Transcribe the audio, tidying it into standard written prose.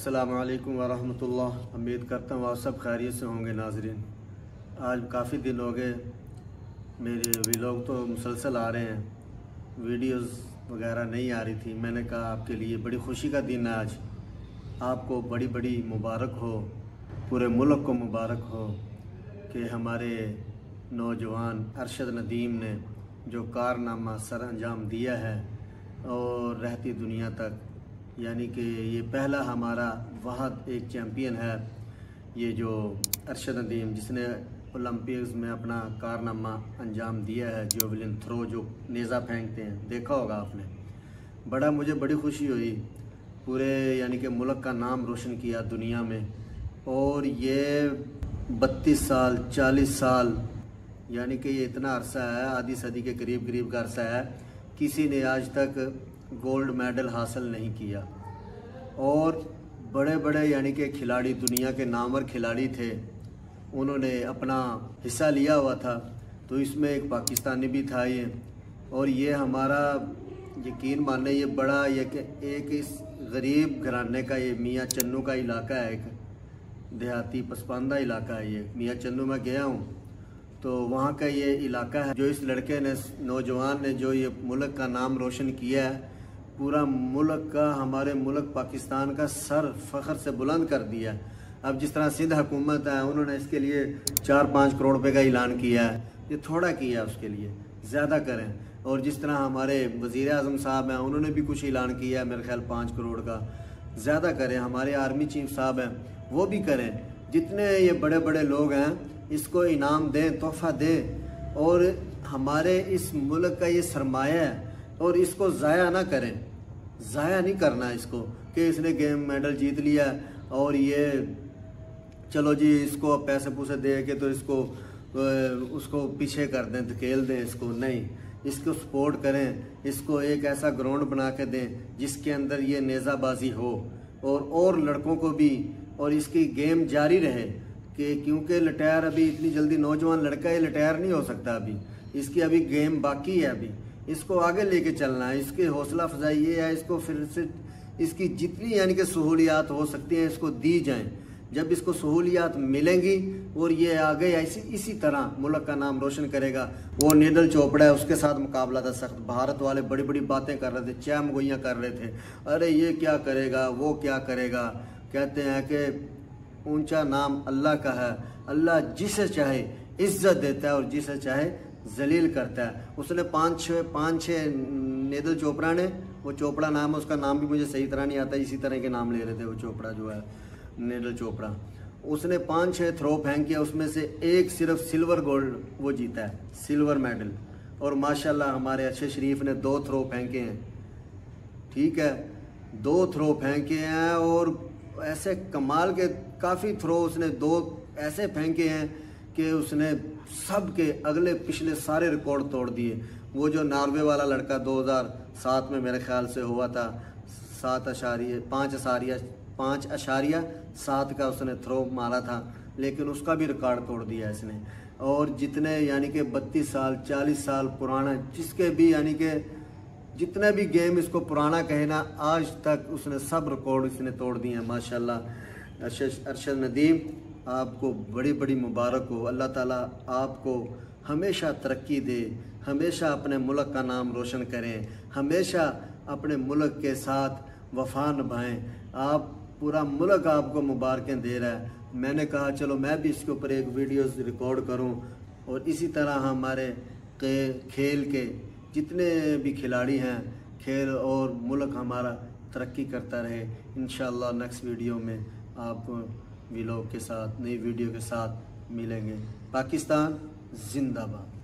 अस्सलामु अलैकुम वरहमतुल्लाह। उम्मीद करता हूँ आप सब खैरियत से होंगे। नाजरीन, आज काफ़ी दिन हो गए, मेरे व्लॉग तो मुसलसल आ रहे हैं, वीडियोस वगैरह नहीं आ रही थी। मैंने कहा आपके लिए बड़ी खुशी का दिन है आज, आपको बड़ी बड़ी मुबारक हो, पूरे मुल्क को मुबारक हो कि हमारे नौजवान अरशद नदीम ने जो कारनामा सर अंजाम दिया है और रहती दुनिया तक, यानी कि ये पहला हमारा वहाँ एक चैम्पियन है, ये जो अरशद नदीम, जिसने ओलंपिक्स में अपना कारनामा अंजाम दिया है, जेवलिन थ्रो, जो नेज़ा फेंकते हैं, देखा होगा आपने। मुझे बड़ी खुशी हुई, पूरे यानी कि मुल्क का नाम रोशन किया दुनिया में। और ये 32 साल 40 साल, यानी कि ये इतना अरसा है, आधी सदी के करीब का अरसा है, किसी ने आज तक गोल्ड मेडल हासिल नहीं किया। और बड़े बड़े यानी कि खिलाड़ी, दुनिया के नामवर खिलाड़ी थे, उन्होंने अपना हिस्सा लिया हुआ था। तो इसमें एक पाकिस्तानी भी था ये। और ये हमारा, यकीन माने, ये बड़ा एक इस गरीब घराने का, ये मियाँ चन्नू का इलाका है, एक देहाती पसमानदा इलाका है ये। मियाँ चन्नू में गया हूँ तो वहाँ का ये इलाका है, जो इस लड़के ने, नौजवान ने, जो ये मुल्क का नाम रोशन किया है, पूरा मुल्क का, हमारे मुल्क पाकिस्तान का सर फ़ख्र से बुलंद कर दिया। अब जिस तरह सिंध हुकूमत है, उन्होंने इसके लिए 4-5 करोड़ रुपए का ऐलान किया है, ये थोड़ा किया, उसके लिए ज़्यादा करें। और जिस तरह हमारे वज़ीर आज़म साहब हैं, उन्होंने भी कुछ ऐलान किया है, मेरे ख्याल 5 करोड़ का, ज़्यादा करें। हमारे आर्मी चीफ साहब हैं, वो भी करें। जितने ये बड़े बड़े लोग हैं, इसको इनाम दें, तोहफ़ा दें। और हमारे इस मुल्क का ये सरमाया है, और इसको ज़ाया ना करें, ज़ाया नहीं करना इसको कि इसने गेम मेडल जीत लिया और ये चलो जी इसको अब पैसे पूसे दे के तो इसको उसको पीछे कर दें, धकेल दें इसको। नहीं, इसको सपोर्ट करें, इसको एक ऐसा ग्राउंड बना के दें जिसके अंदर ये नेज़ाबाजी हो, और लड़कों को भी, और इसकी गेम जारी रहे। कि क्योंकि रिटायर अभी इतनी जल्दी, नौजवान लड़का ये रिटायर नहीं हो सकता, अभी इसकी अभी गेम बाकी है, अभी इसको आगे लेके चलना है। इसकी हौसला अफजाई ये है, इसको फिर से इसकी जितनी यानी कि सहूलियात हो सकती हैं इसको दी जाएं। जब इसको सहूलियात मिलेंगी और ये आगे इसी तरह मुल्क का नाम रोशन करेगा। वो नीरज चोपड़ा है, उसके साथ मुकाबला था सख्त। भारत वाले बड़ी बड़ी बातें कर रहे थे, चैमगोइयाँ कर रहे थे, अरे ये क्या करेगा, वो क्या करेगा। कहते हैं कि ऊंचा नाम अल्लाह का है, अल्लाह जिसे चाहे इज्जत देता है और जिसे चाहे जलील करता है। उसने पाँच छः नीरज चोपड़ा ने, वो चोपड़ा नाम है उसका, नाम भी मुझे सही तरह नहीं आता, इसी तरह के नाम ले रहे थे वो चोपड़ा जो है, नीरज चोपड़ा। उसने 5-6 थ्रो फेंक किया, उसमें से एक सिर्फ सिल्वर गोल्ड वो जीता है, सिल्वर मेडल। और माशाल्लाह हमारे अरशद शरीफ ने 2 थ्रो फेंके हैं, ठीक है, 2 थ्रो फेंके हैं। और ऐसे कमाल के काफ़ी थ्रो उसने 2 ऐसे फेंके हैं कि उसने सब के अगले पिछले सारे रिकॉर्ड तोड़ दिए। वो जो नॉर्वे वाला लड़का 2007 में मेरे ख्याल से हुआ था, 5.7 का उसने थ्रो मारा था, लेकिन उसका भी रिकॉर्ड तोड़ दिया इसने। और जितने यानी कि 32 साल 40 साल पुराना, जिसके भी यानी कि जितने भी गेम इसको पुराना कहे ना, आज तक उसने सब रिकॉर्ड इसने तोड़ दिए हैं। माशाल्लाह अरशद नदीम, आपको बड़ी बड़ी मुबारक हो। अल्लाह ताला आपको हमेशा तरक्की दे, हमेशा अपने मुल्क का नाम रोशन करें, हमेशा अपने मुल्क के साथ वफा निभाएं। आप, पूरा मुल्क आपको मुबारकें दे रहा है। मैंने कहा चलो मैं भी इसके ऊपर एक वीडियोस रिकॉर्ड करूं, और इसी तरह हमारे खेल के जितने भी खिलाड़ी हैं, खेल और मुल्क हमारा तरक्की करता रहे। इंशाअल्लाह नेक्स्ट वीडियो में आपको व्लॉग के साथ, नई वीडियो के साथ मिलेंगे। पाकिस्तान जिंदाबाद।